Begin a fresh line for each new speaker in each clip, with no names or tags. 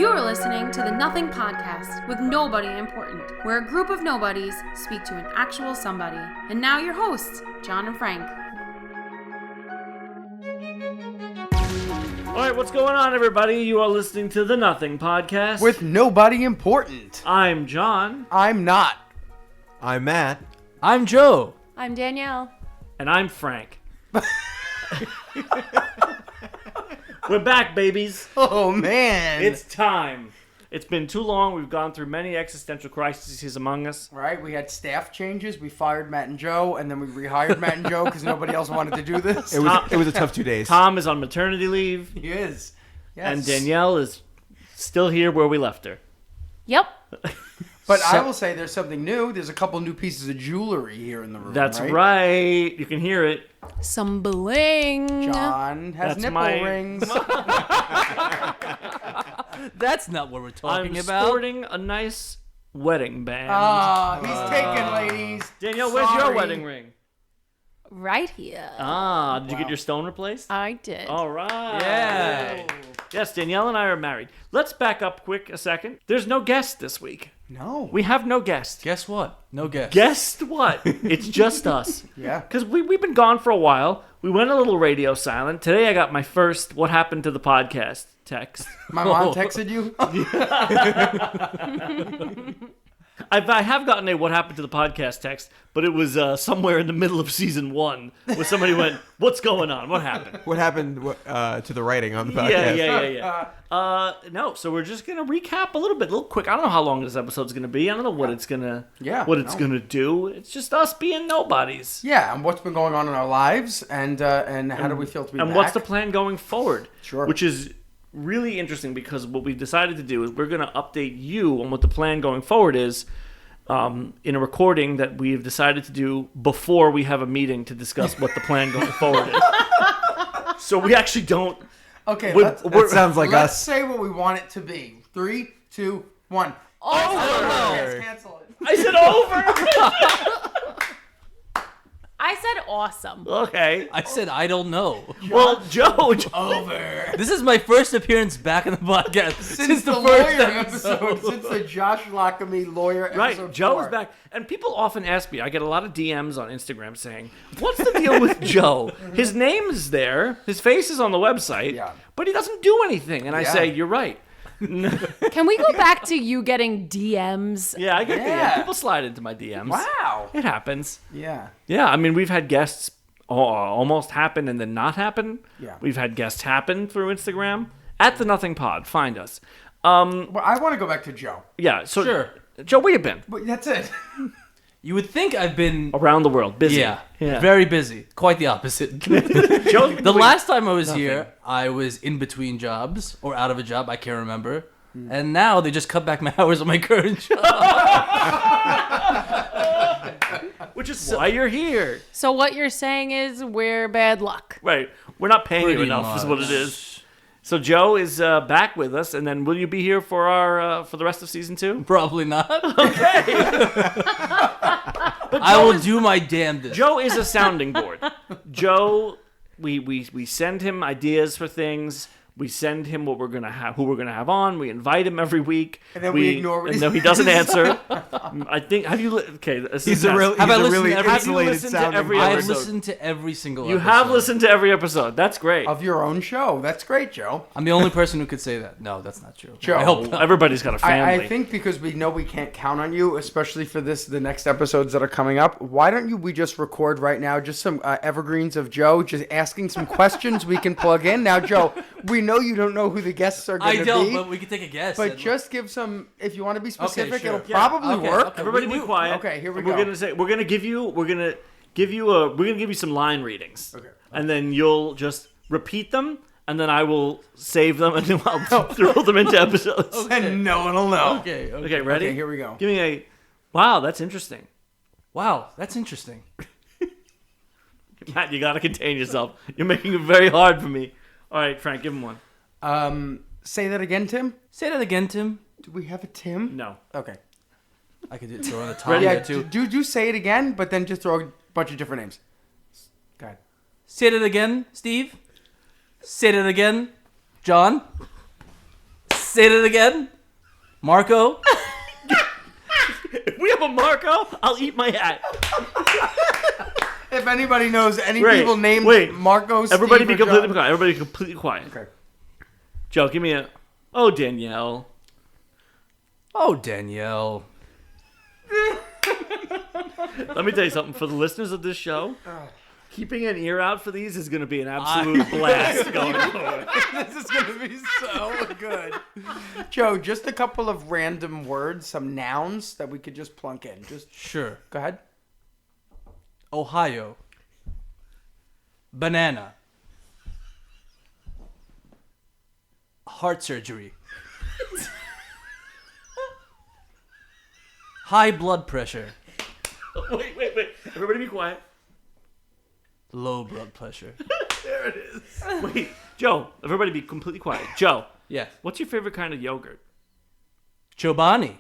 You're listening to the Nothing Podcast with Nobody Important, where a group of nobodies speak to an actual somebody. And now your hosts, John and Frank.
All right, what's going on, everybody? You are listening to the Nothing Podcast
with Nobody Important.
I'm John.
I'm not.
I'm Matt.
I'm Joe.
I'm Danielle.
And I'm Frank. We're back, babies.
Oh, man.
It's time. It's been too long. We've gone through many existential crises among us.
Right, we had staff changes. We fired Matt and Joe, and then we rehired Matt and Joe because nobody else wanted to do this.
It was a tough 2 days.
Tom is on maternity leave.
He is. Yes.
And Danielle is still here where we left her.
Yep.
But I will say there's something new. There's a couple new pieces of jewelry here in the room.
That's right. You can hear it.
Some bling.
John has
That's
nipple rings.
That's not what we're talking
I'm
about.
sporting a nice wedding band.
He's taken, ladies.
Danielle, where's your
Sorry.
wedding ring?
Right here.
Did you get your stone replaced?
I did.
All right.
Yeah.
Yes, Danielle and I are married. Let's back up quick a second. There's no guest this week.
No.
We have no guest.
Guess what? No guess.
Guess what? It's just us.
Yeah.
Because we've been gone for a while. We went a little radio silent. Today I got my first what happened to the podcast text.
My mom texted you?
I have gotten a what happened to the podcast text, but it was somewhere in the middle of season 1 where somebody went, what's going on? What happened?
What happened to the writing on the podcast?
Yeah. No, so we're just gonna recap a little quick. I don't know how long this episode's gonna be. I don't know what it's gonna gonna do. It's just us being nobodies.
Yeah, and what's been going on in our lives, and how do we feel to be back?
And what's the plan going forward?
Sure.
Which is really interesting because what we've decided to do is we're gonna update you on what the plan going forward is. In a recording that we've decided to do before we have a meeting to discuss what the plan going forward is. So we actually don't.
Okay,
That sounds like
let's
us.
say what we want it to be. 3, 2, 1.
Over.
Let's cancel it.
I said over.
I said awesome.
Okay.
I said I don't know.
Well, Joe.
Over.
This is my first appearance back in the podcast
Since the
first
lawyer episode. Since the Josh Lockamy lawyer
Right,
episode.
Joe
4.
is back. And people often ask me, I get a lot of DMs on Instagram saying, what's the deal with Joe? His name is there, his face is on the website, but he doesn't do anything. And I say, you're right.
Can we go back to you getting DMs?
Yeah, I get
Yeah.
DMs. People slide into my DMs.
Wow.
It happens.
Yeah.
Yeah, I mean, we've had guests almost happen and then not happen.
Yeah.
We've had guests happen through Instagram. At the Nothing Pod, find us.
Well, I want to go back to Joe.
Yeah, so
Sure.
Joe, where you been?
But that's it.
You would think I've been
Around the world, busy.
yeah,
yeah.
very busy. Quite the opposite.
Joe,
The last time I was here, I was in between jobs or out of a job. I can't remember. And now they just cut back my hours on my current job.
which is why you're here.
So what you're saying is we're bad luck.
Right, we're not paying you
Pretty
enough, is what it
much.
is. So Joe is back with us, and then will you be here for our for the rest of season 2?
Probably not.
Okay.
I will do my damnedest.
Joe is a sounding board. Joe, we send him ideas for things. We send him what we're gonna have, who we're gonna have on. We invite him every week,
And then we ignore what
and
he
then he doesn't answer. I think. Have you? Okay, this
He's
is
a
nuts.
really
Have you
insulated
listened to
sounding
every
board.
I've
episode?
listened to every single
You
episode.
have listened to every episode. That's great.
Of your own show. That's great, Joe.
I'm the only person who could say that. No, that's not true.
Joe.
I hope not.
Everybody's got a family.
I think because we know we can't count on you, especially for the next episodes that are coming up, why don't we just record right now just some evergreens of Joe, just asking some questions we can plug in. Now, Joe, we know you don't know who the guests are going to
I
be.
don't, but we can take a guess.
But
and-
just give some, if you want to be specific,
sure.
it'll
Yeah,
probably
okay,
work.
okay.
Everybody be quiet.
Okay, here we
We're
go.
gonna say we're gonna give you some line readings.
Okay.
And then you'll just repeat them, and then I will save them, and then I'll throw them into episodes.
And no one will know.
Okay.
Okay, ready?
Okay, here we go.
Give me a. Wow, that's interesting.
Wow, that's interesting.
Matt, you gotta contain yourself. You're making it very hard for me. All right, Frank, give him one.
Say that again, Tim.
Say that again, Tim.
Do we have a Tim?
No.
Okay.
I could throw on the top
Ready?
Yeah,
there too.
do say it again, but then just throw a bunch of different names. Go ahead.
Say that again, Steve. Say that again, John. Say it again. Marco.
If we have a Marco, I'll eat my hat.
If anybody knows any
Wait,
people named
wait.
Marco,
Everybody
Steve,
be
or
completely
John.
quiet. Everybody completely quiet.
Okay.
Joe, give me a... Oh, Danielle.
Oh, Danielle.
Let me tell you something. For the listeners of this show, keeping an ear out for these is going to be an absolute blast going forward.
This is going to be so good. Joe, just a couple of random words, some nouns that we could just plunk in. Just
Sure.
go ahead.
Ohio. Banana. Heart surgery. High blood pressure.
Wait. Everybody be quiet.
Low blood pressure.
There it is. Wait, Joe, everybody be completely quiet. Joe,
Yeah.
what's your favorite kind of yogurt?
Chobani.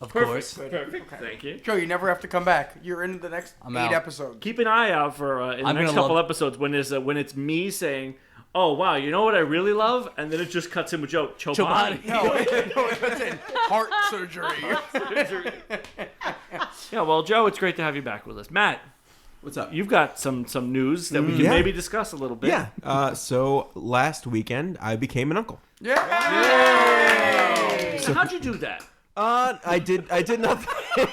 Of course.
Perfect. Thank you.
Joe, you never have to come back. You're in the next
I'm
8
out.
episodes.
Keep an eye out for in the
I'm
next
gonna
couple
love-
episodes when it's me saying, "Oh wow, you know what I really love," and then it just cuts in with Joe. Chobani.
No, listen. Heart surgery.
Yeah, well, Joe, it's great to have you back with us. Matt,
What's up?
you've got some news that we can
Yeah.
maybe discuss a little bit.
Yeah. So last weekend I became an uncle.
Yeah.
So how'd you do that?
I did nothing.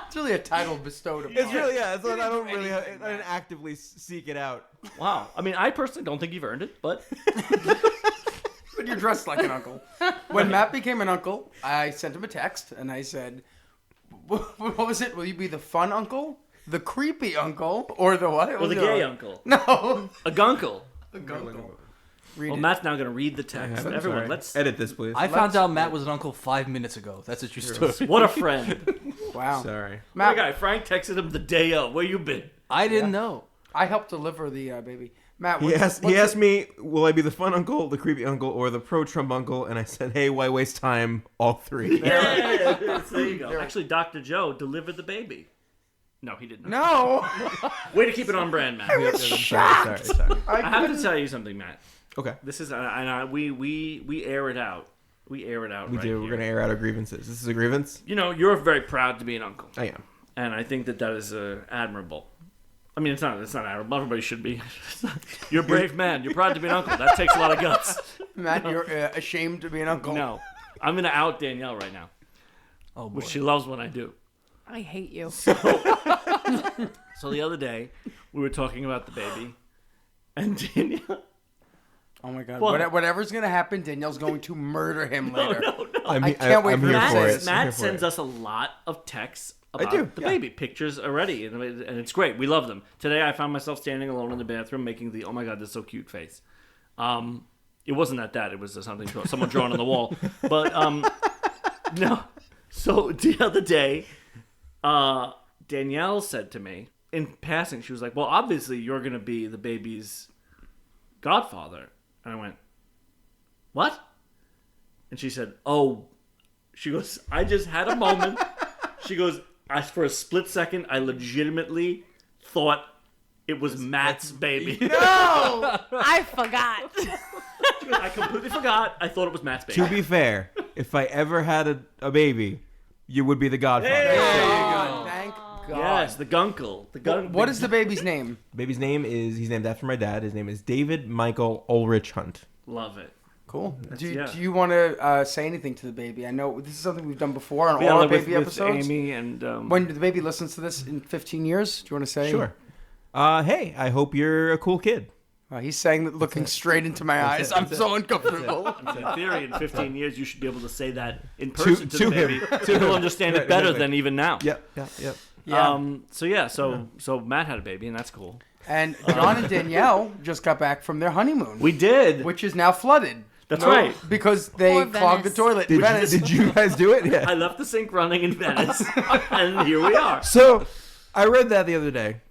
It's really a title bestowed upon.
It's really I didn't actively seek it out.
Wow. I mean, I personally don't think you've earned it, but
But you're dressed like an uncle. When Matt became an uncle, I sent him a text and I said, "What was it? Will you be the fun uncle, the creepy uncle, or the what?
or the gay uncle,
No.
a gunkle."
Read
Well,
it.
Matt's now going to read the text.
I'm
Everyone,
sorry.
let's.
Edit this, please.
I found out Matt was an uncle 5 minutes ago. That's a true story.
What a friend.
Wow.
Sorry.
My
Matt,
guy Frank texted him the day of. Where you been?
I didn't know.
I helped deliver the baby. Matt,
He asked me, will I be the fun uncle, the creepy uncle, or the pro-Trump uncle? And I said, hey, why waste time? All three.
Yeah, there you go. Actually, Dr. Joe delivered the baby. No, he didn't.
No.
Way to keep it on brand, Matt.
Sorry.
I have to tell you something, Matt.
Okay.
This is we air it out. We air it out.
We
right
do.
Here.
We're going to air out our grievances. This is a grievance?
You know, you're very proud to be an uncle,
I am.
and I think that is admirable. I mean, it's not admirable. Everybody should be. You're a brave man. You're proud to be an uncle. That takes a lot of guts.
Matt, you're ashamed to be an uncle.
No, I'm gonna out Danielle right now,
Oh, boy.
which she loves when I do.
I hate you.
So the other day, we were talking about the baby, and Danielle.
Oh my God.
What?
Whatever's gonna happen, Danielle's going to murder him later.
No.
I can't wait
I'm
for
here
that.
for it. I'm
Matt
here for
sends
it.
us a lot of texts about
do,
the
yeah.
baby pictures already, and it's great. We love them. Today, I found myself standing alone in the bathroom making the "Oh my God, this is so cute" face. It wasn't that. It was something someone drawn on the wall. But no. So the other day, Danielle said to me in passing, she was like, "Well, obviously you're going to be the baby's godfather," and I went, "What?" And she said, "Oh." She goes, "I just had a moment." She goes, for a split second, I legitimately thought it was Matt's baby.
No, I forgot.
She goes, I completely forgot. I thought it was Matt's baby.
To be fair, if I ever had a baby, you would be the godfather.
Hey!
God, thank God.
Yes, the gunkle.
What is the baby's name?
Baby's name he's named after my dad. His name is David Michael Ulrich Hunt.
Love it.
Cool. Do
yeah.
you want to say anything to the baby? I know this is something we've done before on
Yeah,
all our
with
baby episodes.
Amy and
When the baby listens to this in 15 years, do you want to say?
Sure. Hey, I hope you're a cool kid.
He's saying that looking straight into my eyes. I'm so uncomfortable.
in theory, in 15 years, you should be able to say that in person to
to
the
him.
baby. He'll understand it better
Exactly.
than even now.
Yep.
Yeah.
So Matt had a baby, and that's cool.
And John and Danielle just got back from their honeymoon,
We did.
which is now flooded.
That's right.
Because they
Poor
clogged the
Venice.
toilet in Venice.
Did you guys do it? Yeah.
I left the sink running in Venice, and here we are.
So, I read that the other day,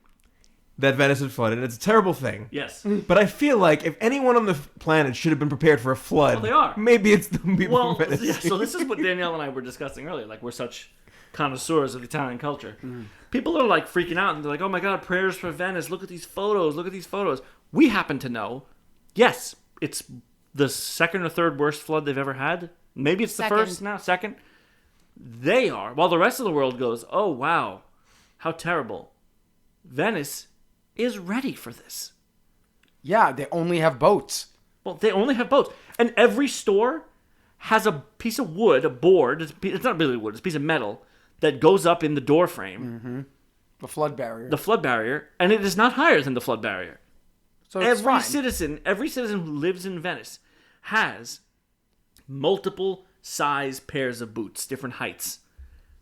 that Venice had flooded. It's a terrible thing.
Yes.
But I feel like if anyone on the planet should have been prepared for a flood,
Well, they are.
maybe it's the people
Well,
from Venice.
yeah, so this is what Danielle and I were discussing earlier. Like, we're such connoisseurs of Italian culture. People are, like, freaking out, and they're like, oh, my God, prayers for Venice. Look at these photos. Look at these photos. We happen to know, yes, it's the second or third worst flood they've ever had. Maybe it's the first now, second. They are. While the rest of the world goes, oh, wow, how terrible. Venice is ready for this.
Yeah, they only have boats.
Well, they only have boats. And every store has a piece of wood, a board. It's not really wood. It's a piece of metal that goes up in the door frame.
Mm-hmm. The flood barrier.
The flood barrier. And it is not higher than the flood barrier.
So it's
every
fine.
citizen who lives in Venice has multiple size pairs of boots, different heights.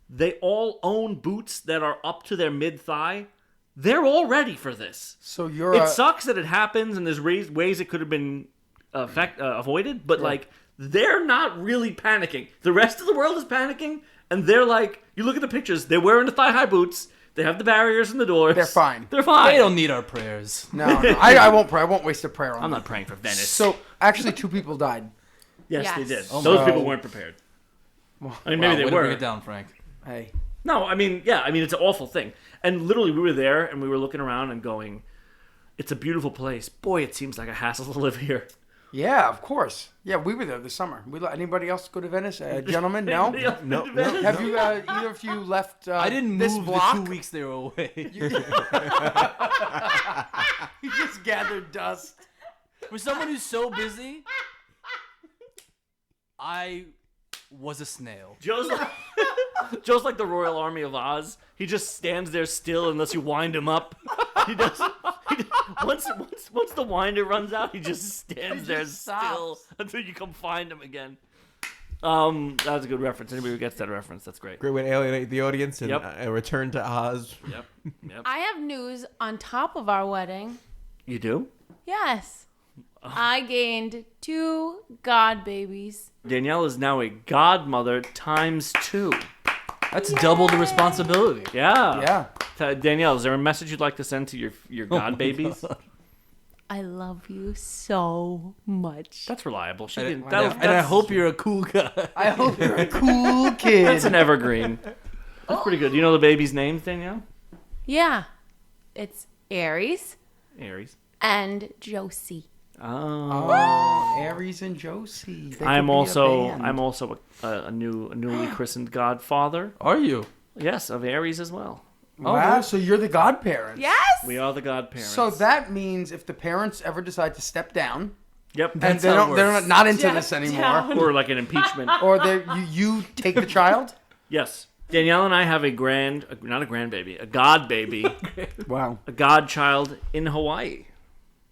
They all own boots that are up to their mid-thigh. They're all ready for this.
So you're.
It sucks that it happens, and there's ways it could have been avoided, but like they're not really panicking. The rest of the world is panicking, and they're like, you look at the pictures. They're wearing the thigh-high boots. They have the barriers and the doors.
They're fine.
They're fine.
They don't need our prayers.
No, I won't pray. I won't waste a prayer on
I'm
them.
not praying for Venice.
So actually, 2 people died.
Yes,
Yes.
they did.
Oh,
Those
no.
people weren't prepared. I mean, maybe
Wow,
they
way to
were.
bring it down, Frank.
Hey.
No, I mean, it's an awful thing. And literally, we were there, and we were looking around and going, it's a beautiful place. Boy, it seems like a hassle to live here.
Yeah, of course. Yeah, we were there this summer. Anybody else go to Venice? Gentlemen, no?
Anybody else been
No,
to
no.
Venice?
Have you, either of you left
I didn't
this
move
block?
the 2 weeks they were away.
You just gathered dust.
For someone who's so busy, I was a snail.
Joe's like the Royal Army of Oz. He just stands there still unless you wind him up. Once the winder runs out, he just stands there still until you come find him again. That was a good reference. Anybody who gets that reference, that's great.
Great way to alienate the audience and
Yep.
a return to Oz.
Yep.
I have news on top of our wedding.
You do?
Yes. I gained 2 god babies.
Danielle is now a godmother times 2.
That's double the responsibility.
Yeah.
Yeah.
Danielle, is there a message you'd like to send to your god babies?
I love you so much.
That's reliable. She
And,
didn't.
and I hope you're a cool guy.
I hope you're a cool kid.
That's an evergreen. That's pretty good. Do you know the baby's names, Danielle?
Yeah. It's Aries
Aries.
and Josie.
Oh.
Aries and Josie. They
I'm
could be a
also
band.
a newly christened godfather.
Are you?
Yes, of Aries as well.
Wow, so you're the godparents.
Yes.
We are the godparents.
So that means if the parents ever decide to step down,
Yep.
and
That's
they
how it
don't, they're
works.
not into
Step
this anymore,
down.
Or like an impeachment.
or you take the child.
Yes. Danielle and I have not a grandbaby, a god baby,
Wow.
a godchild in Hawaii.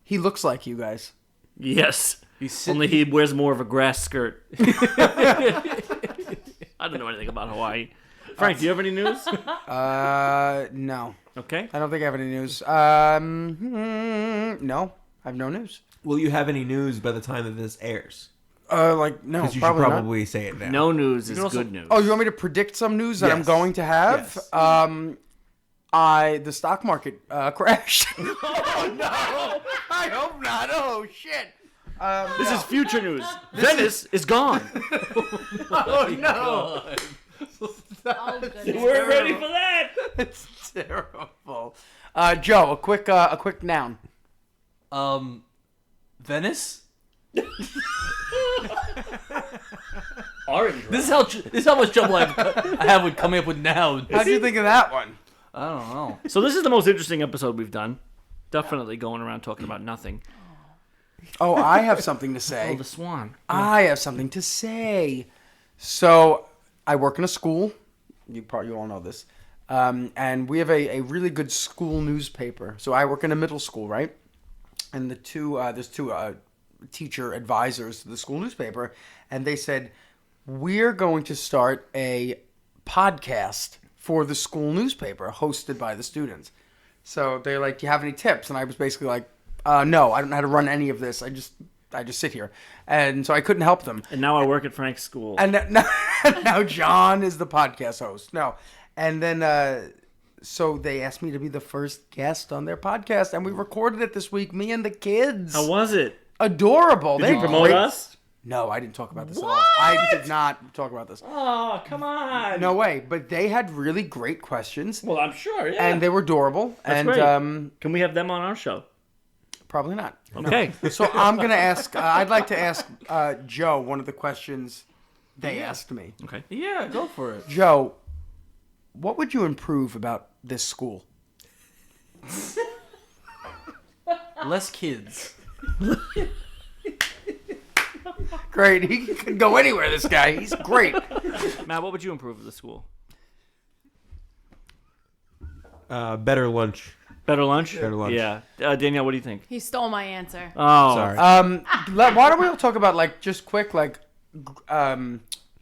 He looks like you guys.
Yes.
He's
Only he wears more of a grass skirt. I don't know anything about Hawaii. Frank, do you have any news?
No.
Okay.
I don't think I have any news. No. I have no news.
Will you have any news by the time that this airs?
No,
Because you should
probably not.
probably say it now.
No news is
also-
good news.
Oh, you want me to predict some news that I'm
Yes.
going to have?
Yes.
The stock market crashed. Oh no! I hope not. Oh shit!
This is future news. Venice is gone.
Oh no!
Oh, goodness.
You weren't ready for that.
It's terrible. Joe, a quick noun.
Venice?
Orange.
This is how much trouble I have with coming up with nouns.
How'd you think of that one?
I don't know.
So this is the most interesting episode we've done. Definitely going around talking about nothing.
Oh, I have something to
Oh,
say.
the swan.
I have something to say. So, I work in a school. You all know this. And we have a really good school newspaper. So I work in a middle school, right? And there's two teacher advisors to the school newspaper, and they said, we're going to start a podcast for the school newspaper hosted by the students. So they're like, do you have any tips? And I was basically like, no, I don't know how to run any of this. I just sit here. And so I couldn't help them.
And now I work at Frank's school.
And now John is the podcast host. No. And then, so they asked me to be the first guest on their podcast, and we recorded it this week, me and the kids.
How was it?
Adorable.
Did you promote us?
No, I didn't talk about this at all. I did not talk about this.
Oh, come on.
No way. But they had really great questions,
Well, I'm sure, yeah.
and they were adorable.
That's
and
great. Can we have them on our show?
Probably not.
Okay.
So I'm gonna ask. I'd like to ask Joe one of the questions they asked me.
Okay.
Yeah, go for it.
Joe, what would you improve about this school?
Less kids.
Great. He can go anywhere. This guy. He's great.
Matt, what would you improve of the school?
Better lunch.
Better lunch?
Better lunch.
Yeah. Danielle, what do you think?
He stole my answer.
Oh.
Sorry.
Why don't we all talk about just quick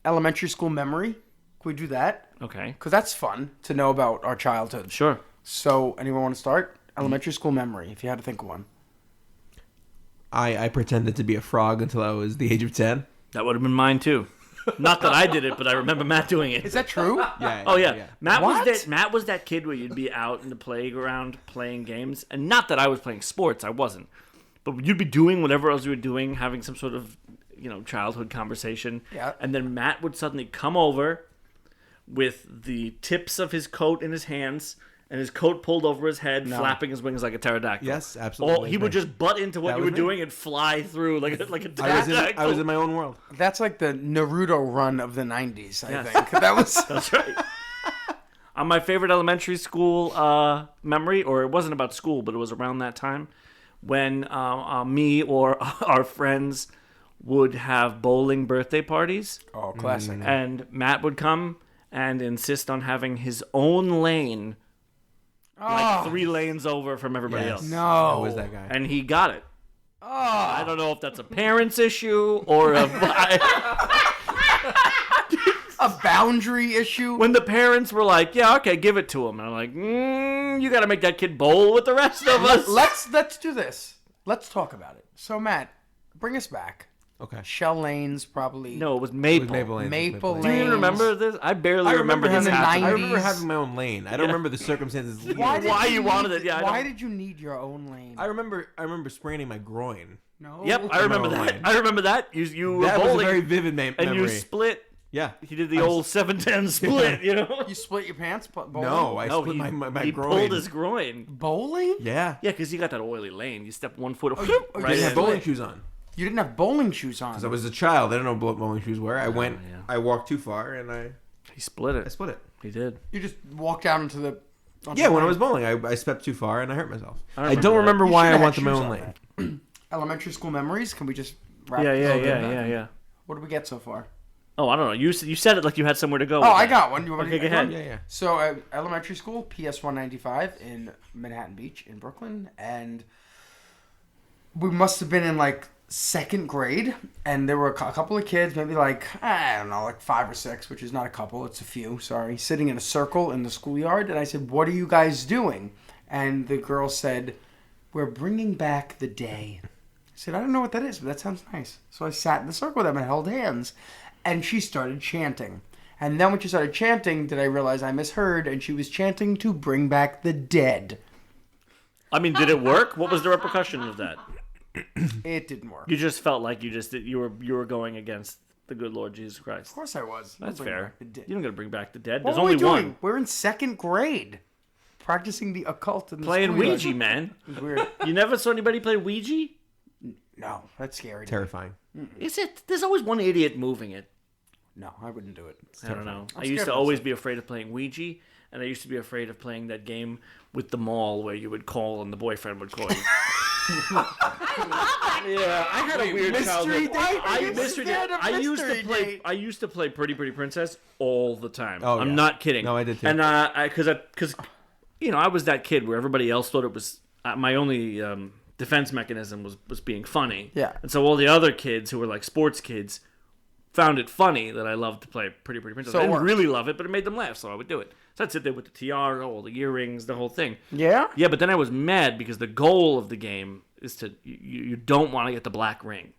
elementary school memory? Can we do that?
Okay.
Because that's fun to know about our childhood.
Sure.
So, anyone want to start? Elementary school memory, if you had to think of one.
I pretended to be a frog until I was the age of 10.
That would have been mine too. Not that I did it, but I remember Matt doing it.
Is that true?
Yeah.
Oh yeah. Matt
What?
was that kid where you'd be out in the playground playing games, and not that I was playing sports, I wasn't. But you'd be doing whatever else you were doing, having some sort of, childhood conversation.
Yeah.
And then Matt would suddenly come over with the tips of his coat in his hands and his coat pulled over his head, flapping his wings like a pterodactyl.
Yes, absolutely.
He would just butt into what
That
you were
was me.
doing and fly through like a pterodactyl.
I was in my own world.
That's like the Naruto run of the 90s, I
Yes.
think. That was...
That's right. On my favorite elementary school memory, or it wasn't about school, but it was around that time, when me or our friends would have bowling birthday parties,
Oh, classic.
and Matt would come and insist on having his own lane, like 3 lanes over from everybody else.
No.
I was that guy.
And he got it. I don't know if that's a parent's issue or a...
A boundary issue?
When the parents were like, yeah, okay, give it to him. And I'm like, you got to make that kid bowl with the rest of us.
Let's do this. Let's talk about it. So, Matt, bring us back.
Okay.
Shell Lanes, probably.
No, it was Maple.
Maple Lane.
Maple
Do you even
Lanes.
remember this? I barely remember
in
this
the
happening.
90s.
I remember having my own lane. I don't remember the circumstances.
Why you wanted it, yeah, I
Why
don't-
did you need your own lane?
I remember spraining my groin.
No.
Yep, I remember
No,
that.
Lane.
I remember that. You were
That was a
bowling
very vivid
and
memory.
you split.
Yeah.
He did the old 7-10 split,
You split your pants bowling?
No, I
No,
split
he,
my
he
groin.
pulled his groin.
Bowling?
Yeah.
Yeah, because you got that oily lane. You step 1 foot,
you
right
didn't
I didn't have
in.
bowling shoes on.
You didn't have bowling shoes on.
Because I was a child. I didn't know what bowling shoes were. I went.
yeah.
I walked too far and I
He split it.
split it.
He did.
You just walked out into the...
Yeah, when I was bowling, I stepped too far and I hurt myself.
I
I don't
remember
remember
You
why I
should've had
wanted my
shoes
own
on
lane.
that. Elementary school memories? Can we just wrap
Yeah,
this up?
yeah.
What did we get so far?
Oh, I don't know. You said it like you had somewhere to go.
Oh,
with
I
that.
got one. You want
Okay,
me
go ahead.
Yeah.
So, elementary school, PS 195 in Manhattan Beach in Brooklyn, and we must have been in like 2nd grade, and there were a couple of kids, maybe like 5 or 6, which is not a couple, it's a few. Sorry, sitting in a circle in the schoolyard, and I said, "What are you guys doing?" And the girl said, "We're bringing back the day." I said, "I don't know what that is, but that sounds nice." So I sat in the circle with them and held hands, and she started chanting. And then when she started chanting, did I realize I misheard, and she was chanting to bring back the dead.
I mean, did it work? What was the repercussion of that?
It didn't work.
You just felt like you were going against the good Lord Jesus Christ.
Of course I was.
That's
Bring
fair.
back the dead.
You don't got to bring back the dead.
What
There's
were we
only
doing?
one.
We're in 2nd grade, practicing the occult in the
Playing
schoolyard.
Ouija, man.
It was weird.
You never saw anybody play Ouija?
No, that's scary.
Terrifying.
Is it? There's always one idiot moving it.
No, I wouldn't do it.
I don't know. I
scared
used to
of
always
myself.
be afraid of playing Ouija, and I used to be afraid of playing that game with the mall where you would call and the boyfriend would call you. Yeah, I had a weird
mystery
childhood.
date?
I
You
mystery
had
date.
a mystery date.
I used to play Pretty Princess all the time.
Oh,
I'm
yeah.
not kidding.
No, I did too.
And because I was that kid where everybody else thought it was my only defense mechanism was being funny.
Yeah.
And so all the other kids who were like sports kids found it funny that I loved to play Pretty Princess.
So
I
it
didn't
worked.
really love it, but it made them laugh, so I would do it. So I'd sit there with the tiara, all the earrings, the whole thing.
Yeah?
Yeah, but then I was mad because the goal of the game is to you don't want to get the black ring,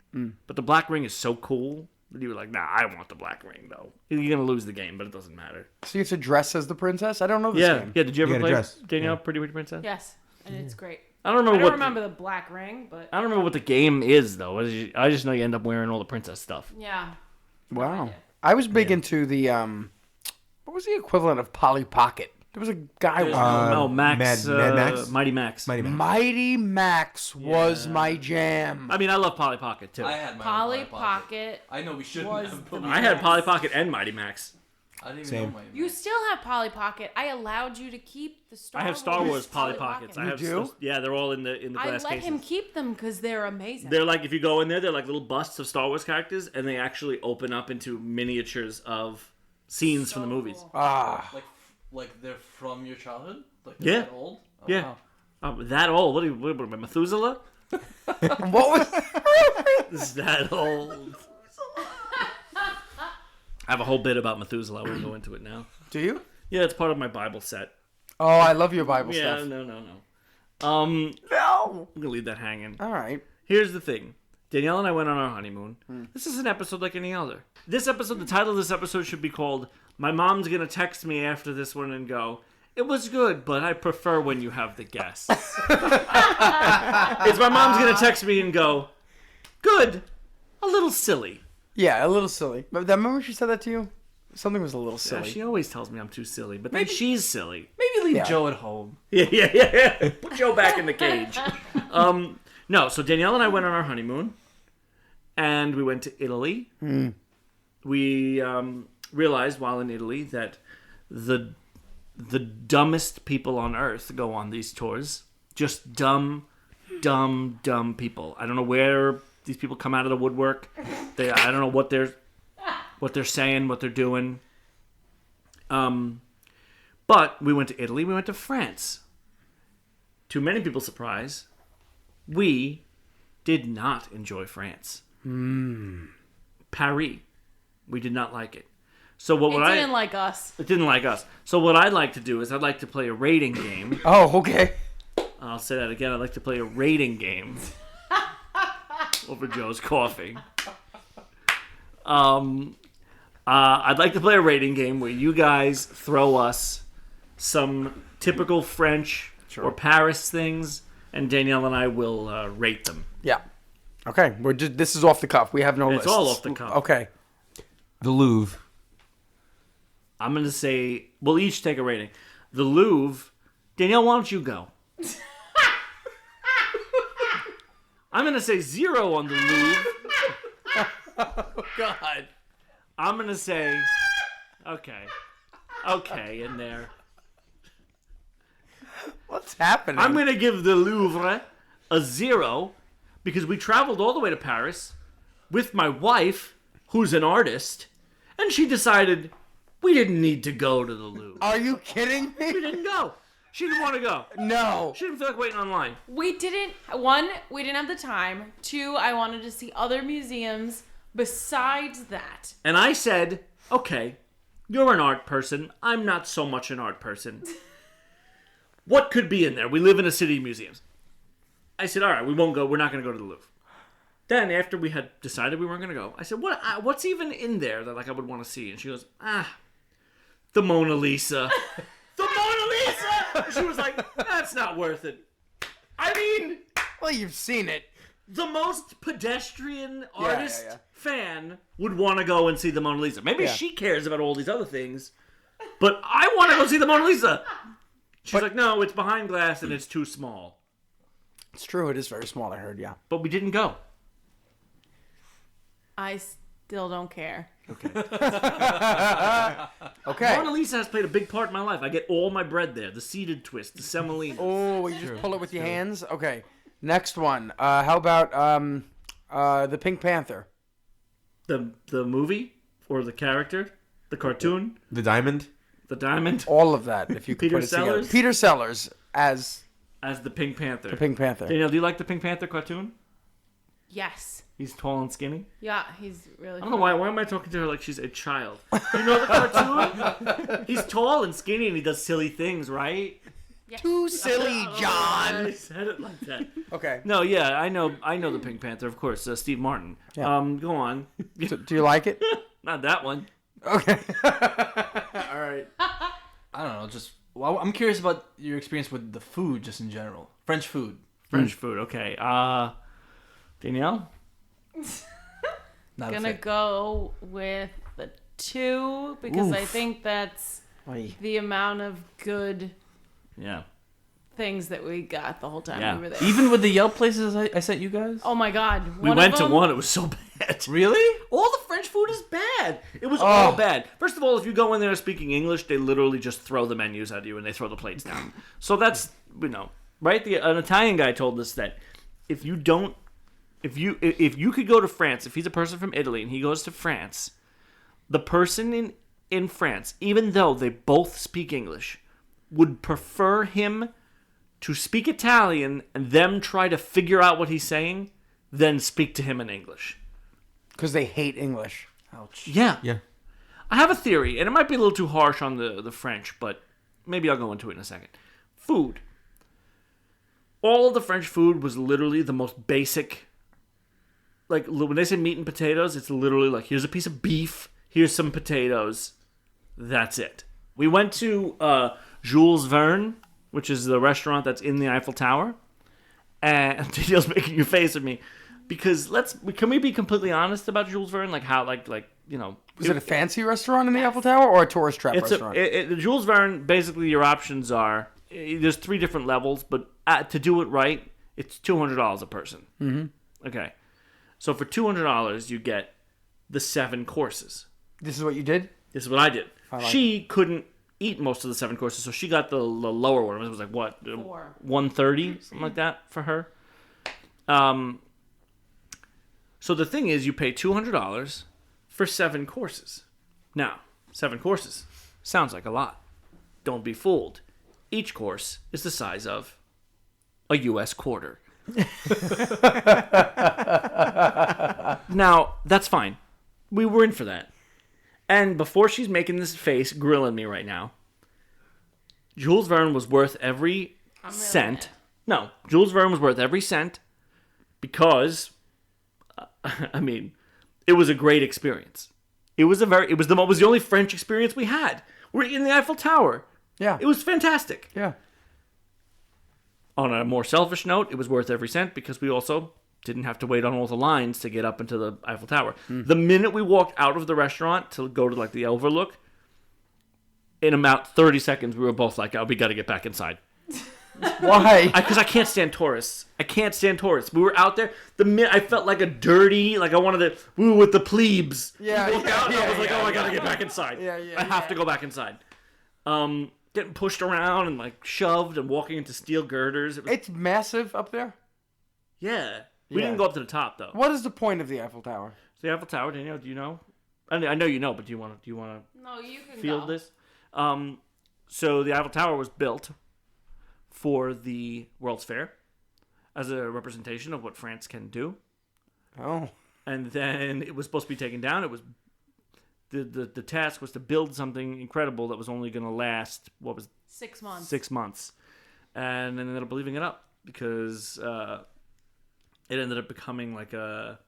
but the black ring is so cool that you were like, nah, I want the black ring though. You're gonna lose the game, but it doesn't matter.
So you have to dress as the princess? I don't know this
Yeah,
game.
yeah. Did you ever
gotta
play
dress.
Danielle
Yeah.
Pretty Princess?
Yes, and it's great.
I don't
I
remember
don't
what
remember the black ring, but
I don't remember what the game is though. I just know you end up wearing all the princess stuff.
yeah.
Wow. I was big into the, what was the equivalent of Polly Pocket? There was a guy.
No, Max.
Mad Max?
Mighty Max.
Mighty Max was
Yeah.
my jam.
I mean, I love Polly Pocket too.
I had my
Polly
own
Pocket.
I know we shouldn't
was
have.
the
But
I had Polly Pocket and Mighty Max.
I didn't even
Same.
know my.
You still have Polly Pocket. I allowed you to keep the Star
I have Star Wars Polly Pockets. I have
do?
Yeah, they're all in the
I
glass
let
cases.
him keep them because they're amazing.
They're like, if you go in there, they're like little busts of Star Wars characters, and they actually open up into miniatures of scenes from the movies.
Cool.
Like they're from your childhood. Like
Yeah.
they're that old. Oh,
Yeah.
wow.
That old? What am I, Methuselah?
What was?
Is that old? I have a whole bit about Methuselah. I won't go into it now.
Do you?
Yeah, it's part of my Bible set.
Oh, I love your Bible
Yeah,
stuff.
no.
No.
I'm gonna leave that hanging.
All right.
Here's the thing. Danielle and I went on our honeymoon. This is an episode like any other. This episode, the title of this episode should be called "My Mom's Gonna Text Me After This One and Go, It was good, but I prefer when you have the guests." It's my mom's gonna text me and go, "Good, a little silly."
Yeah, a little silly. But remember she said that to you? Something was a little
Yeah,
silly.
she always tells me I'm too silly, but then she's silly.
Maybe leave
Yeah.
Joe at home.
Yeah. Put Joe back in the cage. No, so Danielle and I went on our honeymoon, and we went to Italy. We realized while in Italy that the dumbest people on earth go on these tours. Just dumb people. I don't know where these people come out of the woodwork. I don't know what they're saying, what they're doing. But we went to Italy. We went to France. To many people's surprise, we did not enjoy France. Paris. We did not like it. So what
It
would
didn't like us.
It didn't like us. So what I'd like to do is I'd like to play a rating game.
Oh, okay.
I'll say that again. I'd like to play a rating game over Joe's coughing. I'd like to play a rating game where you guys throw us some typical French or Paris things, and Danielle and I will rate them.
Yeah. Okay. This is off the cuff. We have no
It's
lists.
all off the cuff.
Okay.
The Louvre.
I'm going to say we'll each take a rating. The Louvre. Danielle, why don't you go? I'm going to say 0 on the Louvre.
Oh, God.
I'm going to say, okay, in there.
What's happening?
I'm going to give the Louvre a 0 because we traveled all the way to Paris with my wife, who's an artist, and she decided we didn't need to go to the Louvre.
Are you kidding
We
me?
didn't go. She didn't want to go.
No.
She didn't feel like waiting online.
We didn't have the time. 2, I wanted to see other museums besides that.
And I said, okay, you're an art person. I'm not so much an art person. What could be in there? We live in a city of museums. I said, all right, we won't go. We're not going to go to the Louvre. Then, after we had decided we weren't going to go, I said, what's even in there that I would want to see? And she goes, the Mona Lisa. The Mona Lisa! She was like, that's not worth it. I mean,
Well, you've seen it.
the most pedestrian artist
yeah.
fan would want to go and see the Mona Lisa. Maybe
Yeah.
she cares about all these other things, but I want to go see the Mona Lisa. She's like, no, it's behind glass and it's too small.
It's true. It is very small, I heard, yeah.
But we didn't go.
I still don't care.
Okay.
Mona Lisa has played a big part in my life. I get all my bread there. The seeded twist, the semolina.
Oh, you just pull it with your hands? Okay. Next one. How about the Pink Panther?
The movie or the character, the cartoon,
The Diamond.
the diamond,
All of that, if you could
Peter
put it together.
Sellers?
Peter Sellers as
as the Pink Panther.
the Pink Panther.
Danielle, do you like the Pink Panther cartoon?
Yes.
He's tall and skinny.
Yeah, he's really
I don't know why am I talking to her like she's a child? You know the cartoon? He's tall and skinny and he does silly things, right?
Yes.
Too silly, John.
I said it like that.
Okay.
No, yeah, I know the Pink Panther, of course, Steve Martin.
Yeah.
Go on.
Do you like it?
Not that one.
Okay.
All right.
I don't know. I'm curious about your experience with the food, just in general. French food.
French food. Okay. Danielle.
Not a
Gonna
fan.
go with the 2 because I think that's the amount of good
Yeah.
things that we got the whole time
Yeah.
we were there.
Even with the Yelp places I sent you guys?
Oh my God.
We went to one. It was so bad.
Really?
All the French food is bad. It was all bad. First of all, if you go in there speaking English, they literally just throw the menus at you and they throw the plates down. So that's, right? An Italian guy told us that if you could go to France, if he's a person from Italy and he goes to France, the person in France, even though they both speak English, would prefer him to speak Italian and them try to figure out what he's saying than speak to him in English.
Because they hate English.
Ouch.
Yeah.
Yeah.
I have a theory, and it might be a little too harsh on the French, but maybe I'll go into it in a second. Food. All of the French food was literally the most basic. Like, when they say meat and potatoes, it's literally like, here's a piece of beef, here's some potatoes. That's it. We went to Jules Verne, which is the restaurant that's in the Eiffel Tower. And Danielle's making your face at me. Because can we be completely honest about Jules Verne? Like how,
Was it a fancy restaurant in the Eiffel Tower or a tourist trap restaurant?
Jules Verne, basically your options are, there's 3 different levels, but to do it right, it's $200 a person. Mm-hmm. Okay. So for $200, you get the 7 courses.
This is what you did?
This is what I did. She couldn't eat most of the 7 courses, so she got the lower one. It was like, what?
4.
$130, something like that for her. So the thing is, you pay $200 for 7 courses. Now, 7 courses sounds like a lot. Don't be fooled. Each course is the size of a U.S. quarter. Now, that's fine. We were in for that. And before she's making this face, grilling me right now, Jules Verne was worth every cent. No, Jules Verne was worth every cent because, it was a great experience. It was the only French experience we had. We're in the Eiffel Tower.
Yeah.
It was fantastic.
Yeah.
On a more selfish note, it was worth every cent because we also didn't have to wait on all the lines to get up into the Eiffel Tower. The minute we walked out of the restaurant to go to the overlook, in about 30 seconds, we were both like, oh, we got to get back inside.
Why?
Because I can't stand tourists. We were out there. The minute I felt like a dirty, like I wanted to, we were with the plebes.
Yeah,
I walked out and I was like,
yeah,
I got to get back inside. I have to go back inside. Getting pushed around and shoved and walking into steel girders.
It's massive up there.
Yeah. We didn't go up to the top though.
What is the point of the Eiffel Tower?
The Eiffel Tower, Danielle, do you know? I know you know, but do you want to
No, you can
field
go.
this? So the Eiffel Tower was built for the World's Fair as a representation of what France can do.
Oh.
And then it was supposed to be taken down. It was the task was to build something incredible that was only going to last
6 months.
6 months, and then ended up leaving it up because it ended up becoming like the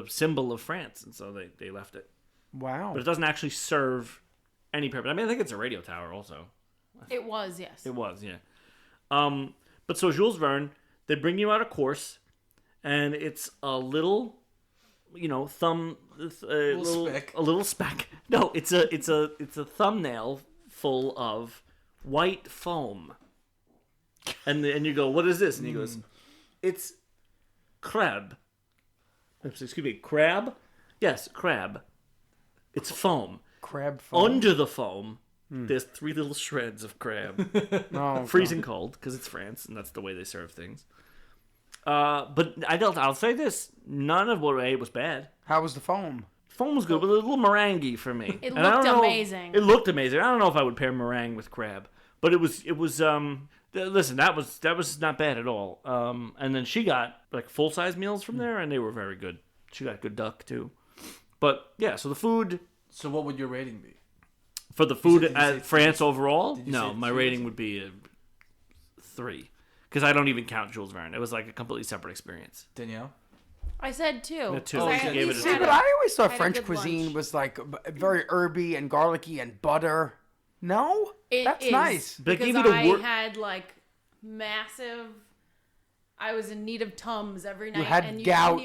symbol of France, and so they left it.
Wow.
But it doesn't actually serve any purpose. I think it's a radio tower also.
It was, yes.
It was, yeah. But so Jules Verne, they bring you out a course, and it's a little, little
speck.
A little speck. No, it's a thumbnail full of white foam. And you go, what is this? And he goes, it's crab. Excuse me, crab? Yes, crab. It's foam.
Crab foam.
Under the foam, there's 3 little shreds of crab.
Oh,
Freezing cold, because it's France, and that's the way they serve things. But I'll say this. None of what I ate was bad.
How was the foam?
Foam was good, but a little meringue for me.
It
And I
looked
don't know-
amazing.
It looked amazing. I don't know if I would pair meringue with crab, but it was listen, that was not bad at all. And then she got full-size meals from there, and they were very good. She got good duck too. But yeah, so the food
So what would your rating be?
for the food
did you say-
at France overall,
did you
no,
say
my
3 or
rating
something?
would be a 3 because I don't even count Jules Verne. It was like a completely separate experience.
Danielle?
I said 2.
Yeah, 2.
'Cause I
She
at
gave it
least
a
See,
had
but
two.
I always thought
had a
French
good
cuisine
lunch.
was very herby and garlicky and butter. No?
It
That's
is,
nice.
But
because
give it a
I
wor-
had massive. I was in need of Tums every night,
had
and
gout.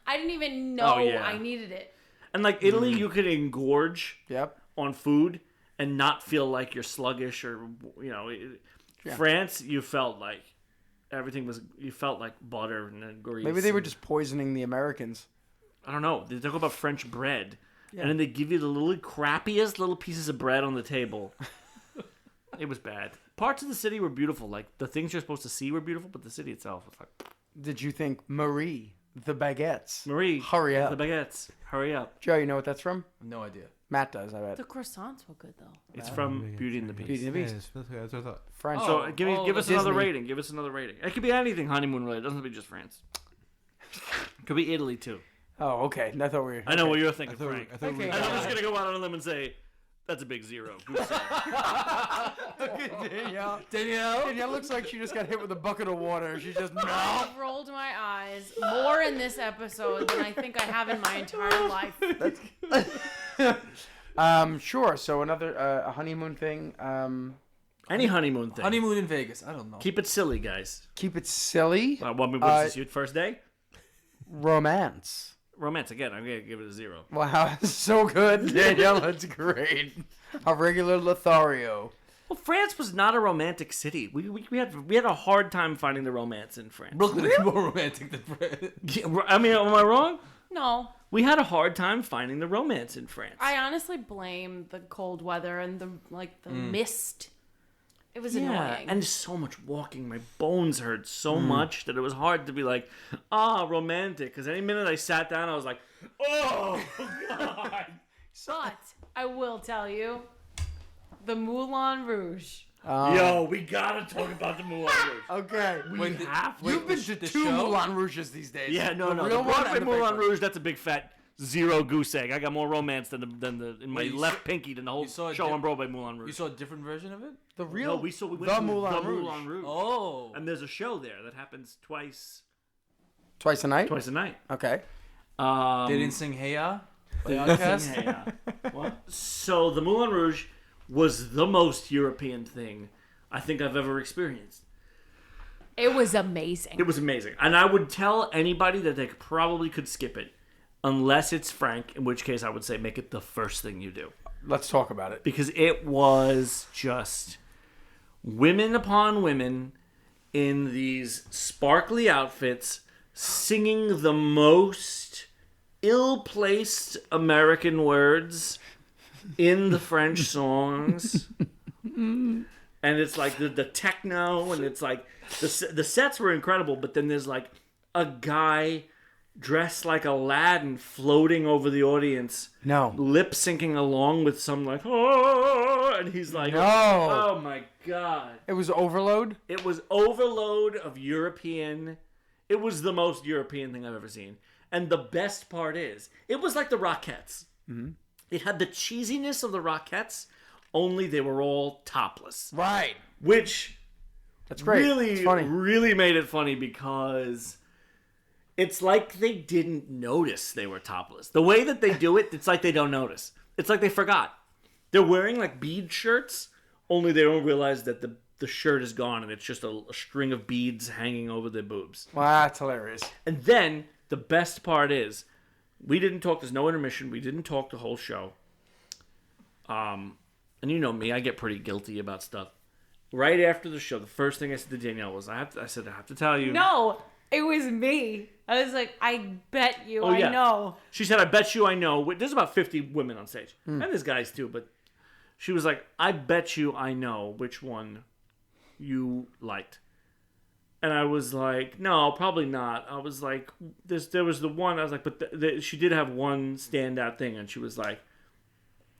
I didn't even know
Oh, yeah.
I needed it.
And Italy, you could engorge
Yep.
on food, and not feel like you're sluggish or France, you felt like everything was. You felt like butter and grease.
Maybe they were just poisoning the Americans.
I don't know. They talk about French bread, and then they give you the little crappiest little pieces of bread on the table. It was bad. Parts of the city were beautiful. Like, the things you're supposed to see were beautiful, but the city itself was like...
Did you think Marie, the baguettes?
Marie,
hurry up.
The baguettes, hurry up.
Joe, you know what that's from?
No idea.
Matt does, I bet.
The croissants were good though.
It's from Beauty and the Beast.
Beauty and the Beast.
Yes, that's what I thought.
French.
So give us another
Disney.
rating. Give us another rating. It could be anything honeymoon related. It doesn't have to be just France. It could be Italy too.
Oh, okay. I thought we were...
I know what you're thinking, Frank.
I thought we
Okay.
were
And I'm just gonna go out on a limb and say that's a big 0. Goose egg.
Danielle looks like she just got hit with a bucket of water. She just...
I've rolled my eyes more in this episode than I think I have in my entire life.
Sure. So another a honeymoon thing.
Any honeymoon thing.
Honeymoon in Vegas. I don't know.
Keep it silly, guys.
Keep it silly.
What's this? Your first day?
Romance.
Romance again. I'm gonna give it a 0.
Wow, so good, Danielle. That's great. A regular Lothario.
Well, France was not a romantic city. We had a hard time finding the romance in France.
Brooklyn is more romantic than France.
I mean, am I wrong?
No,
We had a hard time finding the romance in France.
I honestly blame the cold weather and the mist. It was annoying.
And so much walking. My bones hurt so much that it was hard to be like, romantic. Because any minute I sat down, I was like, oh, God.
But I will tell you, the Moulin Rouge.
Yo, we gotta talk about the Moulin Rouge.
Okay. You've been to two Moulin Rouges these days.
Yeah, no. The
real one
Broadway
and the fake
Moulin
one.
Rouge, that's a big fat 0 goose egg. I got more romance than the in my
Wait, you
left
saw-
pinky than the whole
you saw a
show
di-
on Broadway Moulin Rouge.
You saw a different version of it?
The real.
No, we went
the
to
Moulin
the
Rouge.
Moulin Rouge.
Oh.
And there's a show there that happens twice
Twice a night.
a night.
Okay.
They didn't sing Hey Ya?
What? So the Moulin Rouge was the most European thing I think I've ever experienced.
It was amazing.
It was amazing. And I would tell anybody that they probably could skip it unless it's Frank, in which case I would say make it the first thing you do.
Let's talk about it.
Because it was just women upon women in these sparkly outfits singing the most ill-placed American words in the French songs. And it's like the techno, and it's like the sets were incredible, but then there's like a guy dressed like Aladdin floating over the audience, lip syncing along with some like, oh, and he's like, oh my God.
It was Overload?
It was overload of European. It was the most European thing I've ever seen. And the best part is, it was like the Rockettes. Mm-hmm. It had the cheesiness of the Rockettes, only they were all topless.
Right.
Which
That's great.
really,
It's funny.
really made it funny because it's like they didn't notice they were topless. The way that they do it, it's like they don't notice. It's like they forgot. They're wearing like bead shirts, only they don't realize that the shirt is gone and it's just a string of beads hanging over their boobs.
Wow, that's hilarious.
And then the best part is, we didn't talk. There's no intermission. We didn't talk the whole show. And you know me, I get pretty guilty about stuff. Right after the show, the first thing I said to Danielle was, I have to tell you.
No, it was me. I was like, I bet you I know.
She said, I bet you I know. There's about 50 women on stage. And there's guys too, but she was like, I bet you I know which one you liked. And I was like, no, probably not. I was like, there was the one. I was like, but she did have one standout thing. And she was like,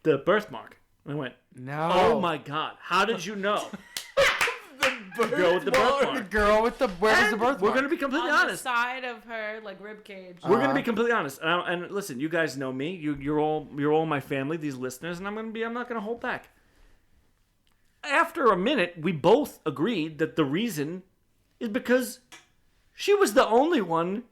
the birthmark. And I went,
No.
oh my God, how did you know? The girl with the
The
birthmark.
girl with the... Where was the birthmark?
We're going to be completely
On the
honest.
side of her like rib cage.
We're going to be completely honest. And listen, you guys know me. You're all my family, these listeners, and I'm not going to hold back. After a minute, we both agreed that the reason is because she was the only one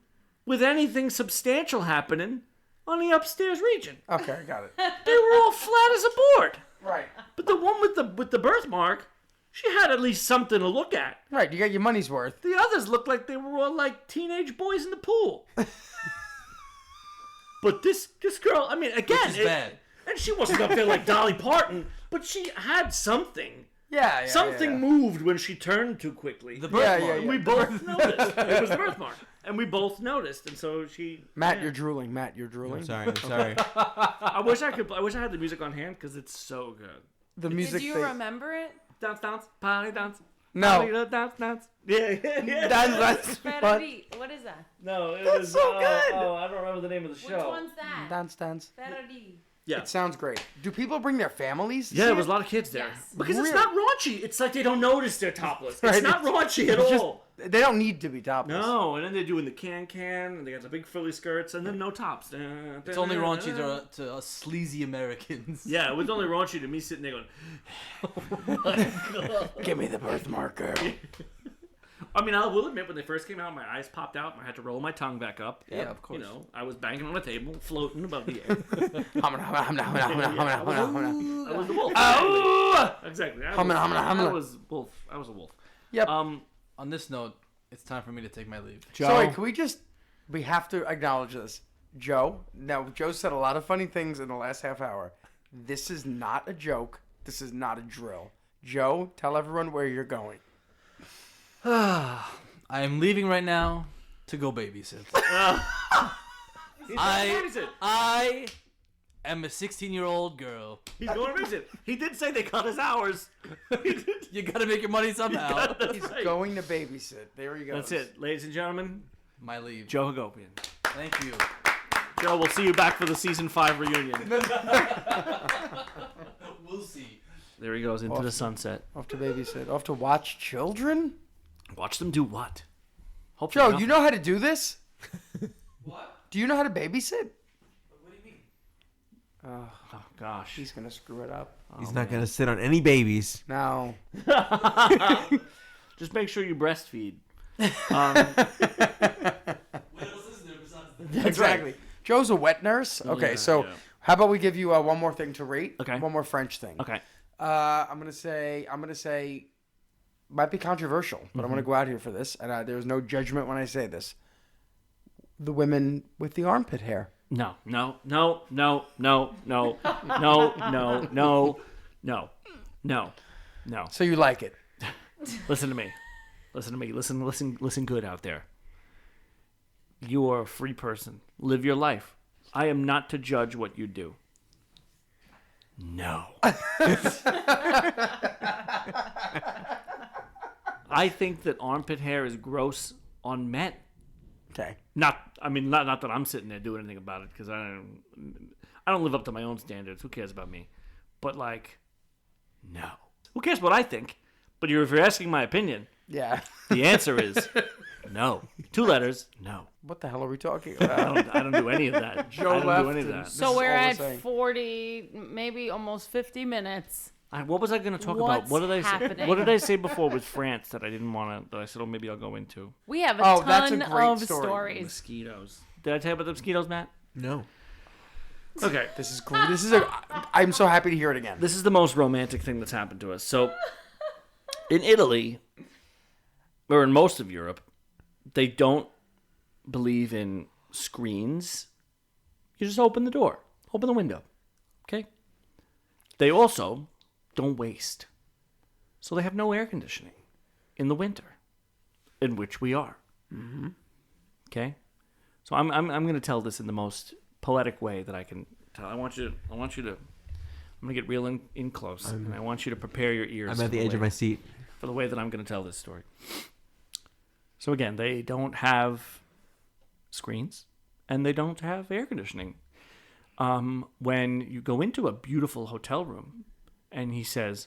with anything substantial happening on the upstairs region.
Okay, I got it.
They were all flat as a board.
Right.
But the one with the birthmark, she had at least something to look at.
Right, you got your money's worth.
The others looked like they were all like teenage boys in the pool. But this girl, I mean, again,
Which is bad.
and she wasn't up there like Dolly Parton, But she had something.
Yeah,
Something moved when she turned too quickly.
The birthmark.
And we both noticed. It was the birthmark. And we both noticed. And so she...
Matt, you're drooling. Matt, you're drooling.
I'm sorry.
I wish I had the music on hand because it's so good.
The music
Did you
thing.
remember it?
Dance, dance, party, dance.
No.
Party, dance, dance. Yeah.
That's fun.
Ferrari. What is that?
No, it
That's
was...
so good.
Oh, I don't remember the name of the show.
Which one's that?
Dance.
Ferrari.
Yeah.
It sounds great. Do people bring their families? to
Yeah,
see
there was
it?
a lot of kids there.
Yes.
Because it's
Really?
not raunchy. It's like they don't notice they're topless. It's
Right,
not
it's-
raunchy at
It's just-
all.
They don't need to be topless.
No, and then they're doing the can, and they got the big frilly skirts, and then no tops.
It's only raunchy to us sleazy Americans.
Yeah, it was only raunchy to me sitting there going,
Give me the birthmark, girl.
I mean, I will admit, when they first came out, my eyes popped out, and I had to roll my tongue back up.
Yeah, of course.
You know, I was banging on the table, floating above the air. I was the wolf. Exactly. I was wolf. I was a wolf.
Yep.
On this note, it's time for me to take my leave.
Joe. Sorry, can we have to acknowledge this. Joe said a lot of funny things in the last half hour. This is not a joke. This is not a drill. Joe, tell everyone where you're going.
I am leaving right now to go babysit. I am a 16-year-old girl.
He's going to visit. He did say they cut his hours.
You gotta make your money somehow.
He's going to babysit. There he goes.
That's it. Ladies and gentlemen,
My leave.
Joe Hagopian.
Thank you.
Joe, we'll see you back for the season 5 reunion.
We'll see.
There he goes into the sunset.
Off to babysit. Off to watch children?
Watch them do what? Hopefully
Joe,
nothing.
you know how to do this?
What?
Do you know how to babysit?
What do you mean?
Oh, gosh.
He's going to screw it up.
He's not going to sit on any babies.
No.
Just make sure you breastfeed.
What else is there besides that?
Exactly. Joe's a wet nurse. Okay,
Yeah,
so
yeah.
how about we give you one more thing to rate?
Okay.
One more French thing.
Okay.
I'm gonna say, might be controversial, but I'm gonna go out here for this, and there's no judgment when I say this. The women with the armpit hair.
No.
So you like it?
Listen to me. Listen good out there. You are a free person. Live your life. I am not to judge what you do. No. I think that armpit hair is gross on men.
Okay.
Not that I'm sitting there doing anything about it because I don't live up to my own standards. Who cares about me? But like, no. Who cares what I think? But if you're asking my opinion,
Yeah.
the answer is no. 2 letters, no.
What the hell are we talking about?
I don't do any of that.
Joe
I don't
left
do any of
and-
that.
So
is
we're
all we're
at
saying.
40, maybe almost 50 minutes.
What was I going to talk about?
What's
What did I say?
happening?
What did I say before with France that I didn't want to? That I said, oh, maybe I'll go into
We have a
Oh, that's a
ton
great
of
story.
stories.
mosquitoes. Did I tell you about the mosquitoes, Matt?
No.
Okay.
This is great. I'm so happy to hear it again.
This is the most romantic thing that's happened to us. So, in Italy, or in most of Europe, they don't believe in screens. You just open the door, open the window. Okay? They also don't waste. So they have no air conditioning in the winter, in which we are. Mm-hmm. Okay? So I'm going to tell this in the most poetic way that I can tell. I want you to I'm going to get real in close, and I want you to prepare your ears.
I'm at the edge of my seat.
For the way that I'm going to tell this story. So again, they don't have screens, and they don't have air conditioning. When you go into a beautiful hotel room, and he says,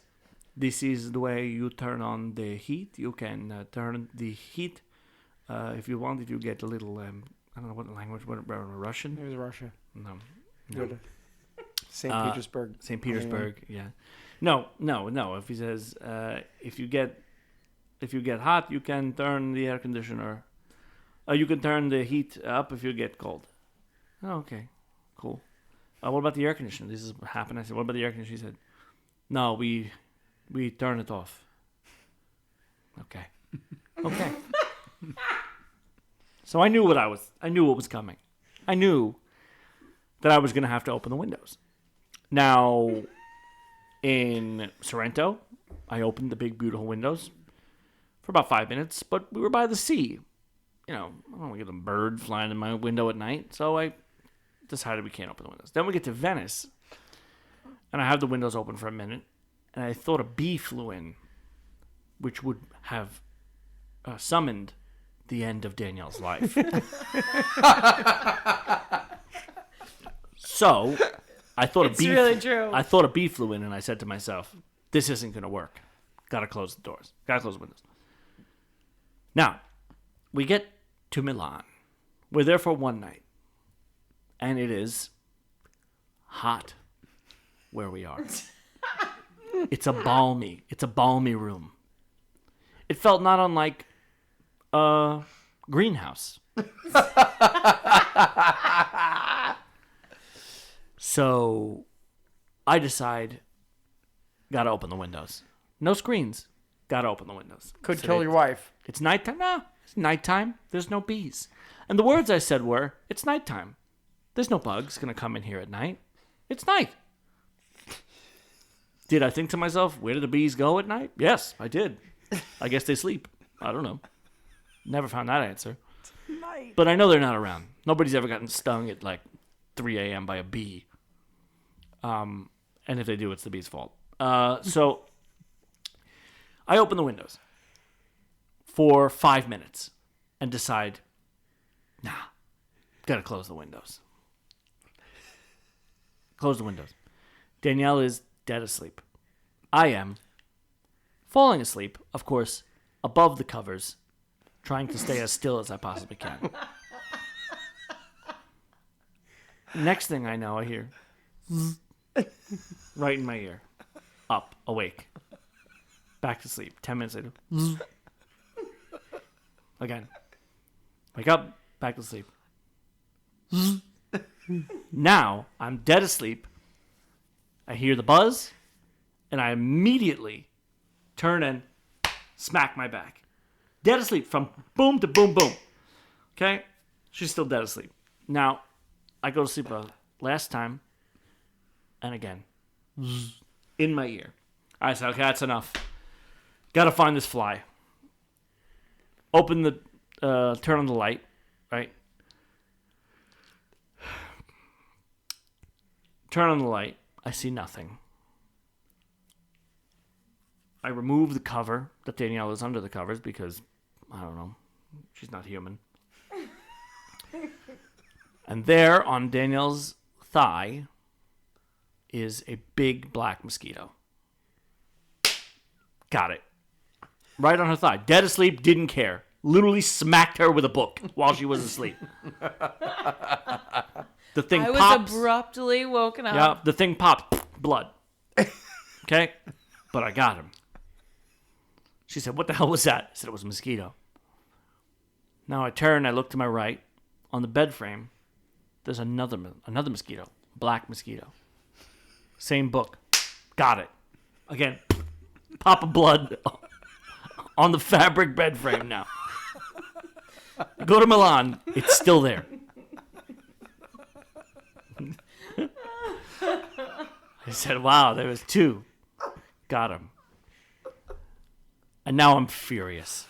"This is the way you turn on the heat. You can turn the heat if you want. If you get a little, I don't know what language, Russian?
It was Russia.
No.
Good. St. Petersburg.
St. Petersburg, yeah. No. If he says, if you get hot, you can turn the air conditioner. You can turn the heat up if you get cold. Oh, okay, cool. What about the air conditioner? This is what happened. I said, what about the air conditioner? He said, no, we turn it off. Okay. So I knew what was coming. I knew that I was going to have to open the windows. Now, In Sorrento, I opened the big, beautiful windows for about 5 minutes, but we were by the sea. I don't want to get a bird flying in my window at night, so I decided we can't open the windows. Then we get to Venice, and I have the windows open for a minute, and I thought a bee flew in, which would have summoned the end of Danielle's life. So I thought
It's really true.
I thought a bee flew in, and I said to myself, "This isn't going to work. Got to close the doors. Got to close the windows." Now we get to Milan. We're there for one night, and it is hot where we are. It's a balmy room. It felt not unlike a greenhouse. So I decide, gotta open the windows. No screens. Gotta open the windows.
Could kill your wife.
It's nighttime. No, it's nighttime. There's no bees. And the words I said were, it's nighttime. There's no bugs gonna come in here at night. It's night. Did I think to myself, where do the bees go at night? Yes, I did. I guess they sleep. I don't know. Never found that answer. But I know they're not around. Nobody's ever gotten stung at like 3 a.m. by a bee. And if they do, it's the bee's fault. So I open the windows for 5 minutes and decide, gotta close the windows. Close the windows. Danielle is dead asleep. I am falling asleep, of course, above the covers, trying to stay as still as I possibly can. Next thing I know, I hear right in my ear. Up, awake. Back to sleep. 10 minutes later. Again. Wake up, back to sleep. Now, I'm dead asleep. I hear the buzz, and I immediately turn and smack my back. Dead asleep from boom to boom, boom. Okay? She's still dead asleep. Now, I go to sleep last time, and again, in my ear. I said, okay, that's enough. Gotta find this fly. Open the, turn on the light, right? Turn on the light. I see nothing. I remove the cover that Danielle is under the covers because, I don't know, she's not human. And there on Danielle's thigh is a big black mosquito. Got it. Right on her thigh. Dead asleep, didn't care. Literally smacked her with a book while she was asleep. The thing
I was
pops.
abruptly woken up.
Yeah, the thing popped. Blood. Okay? But I got him. She said, what the hell was that? I said, it was a mosquito. Now I turn, I look to my right. On the bed frame, there's another mosquito. Black mosquito. Same book. Got it. Again, pop of blood on the fabric bed frame now. I go to Milan. It's still there. I said, wow, there was two. Got him. And now I'm furious.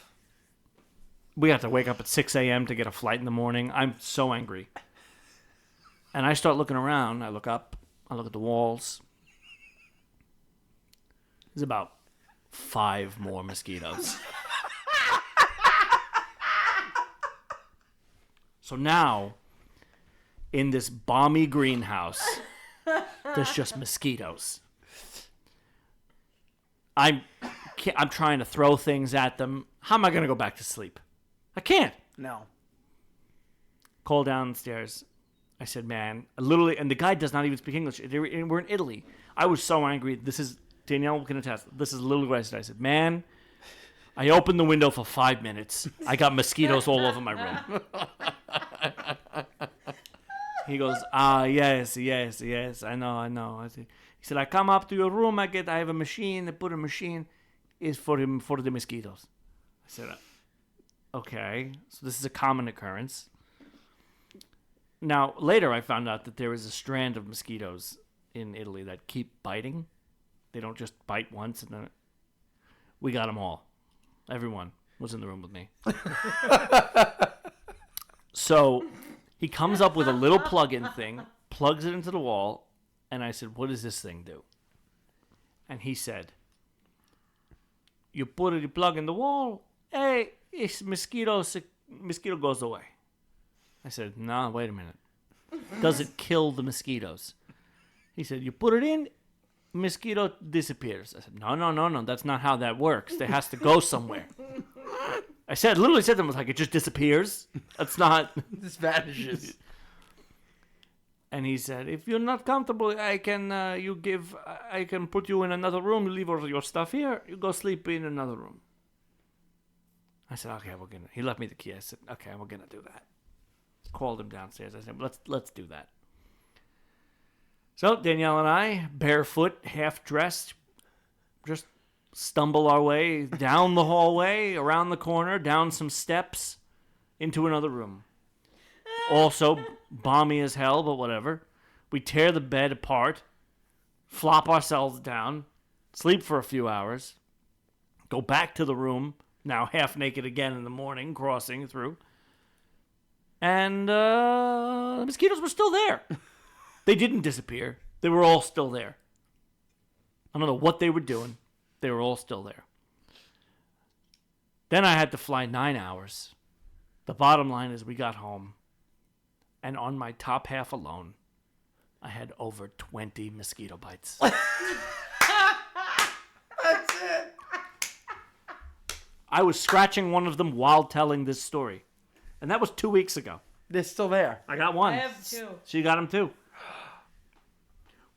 We have to wake up at 6 a.m. to get a flight in the morning. I'm so angry. And I start looking around. I look up. I look at the walls. There's about 5 more mosquitoes. So now, in this balmy greenhouse, there's just mosquitoes. I'm trying to throw things at them. How am I going to go back to sleep? I can't.
No.
Call downstairs. I said, man, literally, and the guy does not even speak English. We're in Italy. I was so angry. Danielle can attest. This is literally what I said. I said, man, I opened the window for 5 minutes. I got mosquitoes all over my room. He goes, yes, I know. He said, I come up to your room, I have a machine, I put a machine, is for the mosquitoes. I said, okay, so this is a common occurrence. Now, later I found out that there is a strand of mosquitoes in Italy that keep biting. They don't just bite once and then we got them all. Everyone was in the room with me. So he comes up with a little plug-in thing, plugs it into the wall, and I said, "What does this thing do?" And he said, "You put the plug in the wall, hey, it's mosquito goes away." I said, "No, wait a minute. Does it kill the mosquitoes?" He said, "You put it in, mosquito disappears." I said, no, that's not how that works. It has to go somewhere. I literally said to him, it just disappears. That's not...
This vanishes.
And he said, "If you're not comfortable, I can put you in another room. You leave all your stuff here. You go sleep in another room." I said, "Okay, he left me the key." I said, "Okay, we're gonna do that." Called him downstairs. I said, let's do that. So Danielle and I, barefoot, half dressed, just stumble our way down the hallway, around the corner, down some steps, into another room. Also balmy as hell, but whatever. We tear the bed apart, flop ourselves down, sleep for a few hours, go back to the room, now half naked again in the morning, crossing through. And the mosquitoes were still there. They didn't disappear. They were all still there. I don't know what they were doing. They were all still there. Then I had to fly 9 hours. The bottom line is we got home. And on my top half alone, I had over 20 mosquito bites.
That's it.
I was scratching one of them while telling this story. And that was 2 weeks ago.
They're still there.
I got one.
I have 2.
She got him too.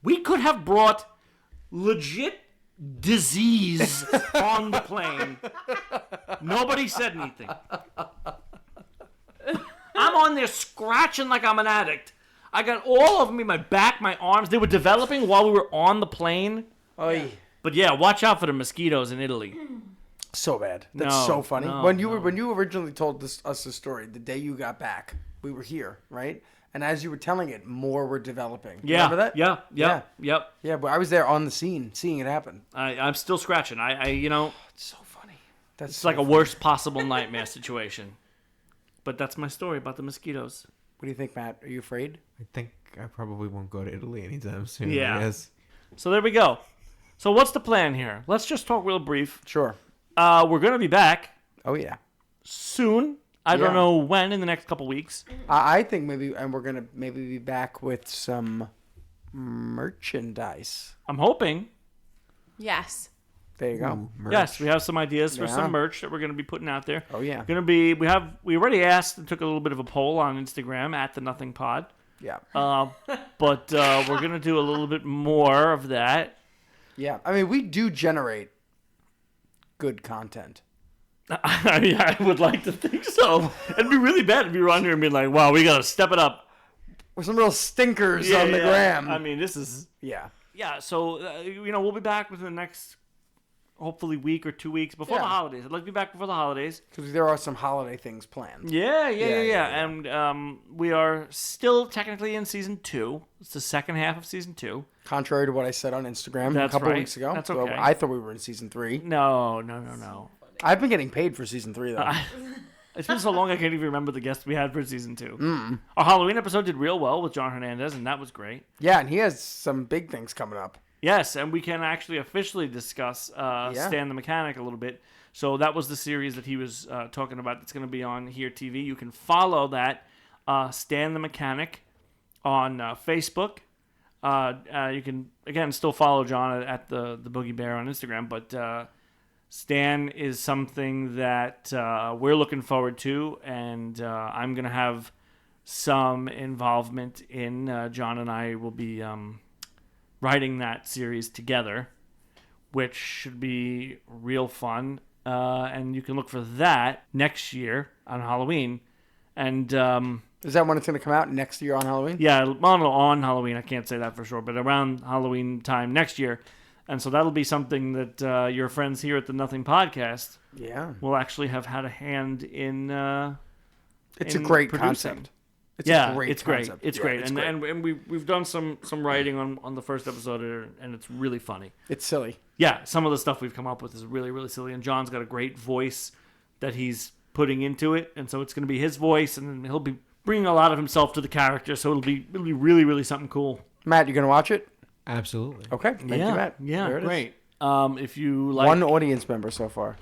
We could have brought legit disease on the plane. Nobody said anything. I'm on there scratching like I'm an addict. I got all of them in my back, my arms. They were developing while we were on the plane.
Oy.
But yeah, watch out for the mosquitoes in Italy.
So bad. That's
No,
so funny.
no,
when you originally told us the story, the day you got back, we were here, right? And as you were telling it, more were developing.
Yeah.
Remember that?
Yeah. Yep.
Yeah, but I was there on the scene, seeing it happen.
I'm still scratching.
It's so funny. That's
It's like a worst possible nightmare situation. But that's my story about the mosquitoes.
What do you think, Matt? Are you afraid?
I think I probably won't go to Italy anytime soon.
Yeah.
Yes.
So there we go. So what's the plan here? Let's just talk real brief.
Sure.
We're going to be back
Oh, yeah.
soon. I don't know when, in the next couple weeks.
I think maybe, and we're going to maybe be back with some merchandise.
I'm hoping.
Yes.
There you go.
Merch.
Yes, we have some ideas for
Yeah.
some merch that we're going to be putting out there.
Oh, yeah.
We already asked and took a little bit of a poll on Instagram at the Nothing Pod.
Yeah.
But we're going to do a little bit more of that.
Yeah. I mean, we do generate good content.
I mean, I would like to think so. It'd be really bad if you were on here and be like, "Wow, we got to step it up."
With some real stinkers on the gram.
I mean, this is...
Yeah.
Yeah, so, we'll be back within the next, hopefully, week or 2 weeks before the holidays. I'd like to be back before the holidays.
Because there are some holiday things planned.
Yeah.
Yeah.
And we are still technically in Season 2. It's the second half of Season 2.
Contrary to what I said on Instagram
That's
a couple
right.
weeks ago.
That's
So
okay.
I thought we were in Season 3.
No.
I've been getting paid for Season 3, though.
It's been so long I can't even remember the guests we had for Season 2. Our Halloween episode did real well with John Hernandez, and that was great.
Yeah, and he has some big things coming up.
Yes, and we can actually officially discuss Stan the Mechanic a little bit. So that was the series that he was talking about that's going to be on Here TV. You can follow that, Stan the Mechanic, on Facebook. You can, again, still follow John at the Boogie Bear on Instagram, but Stan is something that we're looking forward to, and I'm going to have some involvement in. John and I will be writing that series together, which should be real fun. And you can look for that next year on Halloween. And
Is that when it's going to come out next year on Halloween?
yeah, on Halloween, I can't say that for sure, but around Halloween time next year. And so that'll be something that your friends here at the Nothing Podcast
Yeah.
will actually have had a hand in.
It's
in
a great
producing.
concept. It's
yeah,
a great
it's great.
concept.
It's
Yeah,
great.
it's
And we've done some writing on the first episode, and it's really funny.
It's silly.
Yeah, some of the stuff we've come up with is really, really silly. And John's got a great voice that he's putting into it, and so it's going to be his voice, and he'll be bringing a lot of himself to the character. So it'll be really, really something cool.
Matt, you gonna watch it?
Absolutely.
Okay. Thank you, Matt.
Yeah,
There it is.
great. If you like,
One audience member so far.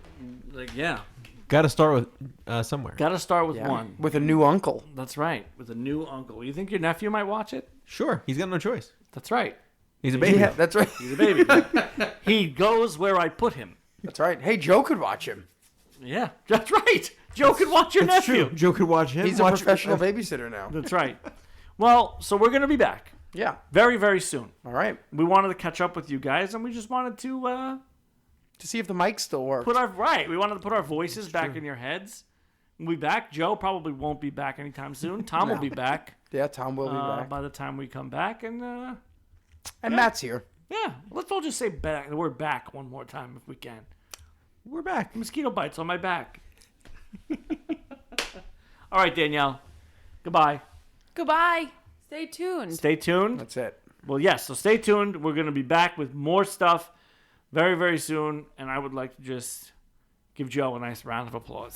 Got to start with somewhere.
got to start with
Yeah.
one.
With a new uncle.
That's right, with a new uncle. You think your nephew might watch it?
Sure, he's got no choice.
That's right.
He's a baby.
Yeah, that's right.
He's a baby. He goes where I put him.
That's right. Hey, Joe could watch him.
Yeah, that's right. Joe could watch your
That's
nephew.
true. Joe could watch him.
He's a professional babysitter now.
That's right. Well, so we're going to be back
Yeah.
very, very soon.
All right.
We wanted to catch up with you guys, and we just wanted to
To see if the mic still works.
we wanted to put our voices back in your heads. We'll be back. Joe probably won't be back anytime soon. Tom will be back
Yeah, Tom will be back.
by the time we come back, and
And Matt's here.
yeah, let's all just say back. The word "back" one more time if we can.
We're back.
Mosquito bites on my back. All right, Danielle. Goodbye.
Goodbye. Stay tuned.
Stay tuned.
That's it.
Well, yes, so stay tuned. We're going to be back with more stuff very, very soon. And I would like to just give Joe a nice round of applause.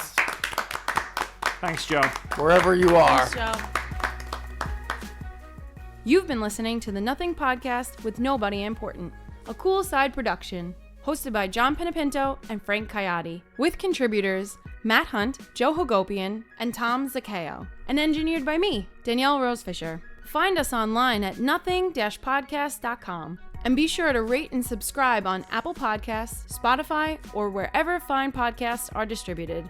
Thanks, Joe.
Wherever you are.
Thanks, Joe. You've been listening to the Nothing Podcast with Nobody Important, a cool side production, hosted by John Panepinto and Frank Caiati, with contributors Matt Hunt, Joe Hagopian, and Tom Zaccheo, and engineered by me, Danielle Rosefisher. Find us online at nothing-podcast.com, and be sure to rate and subscribe on Apple Podcasts, Spotify, or wherever fine podcasts are distributed.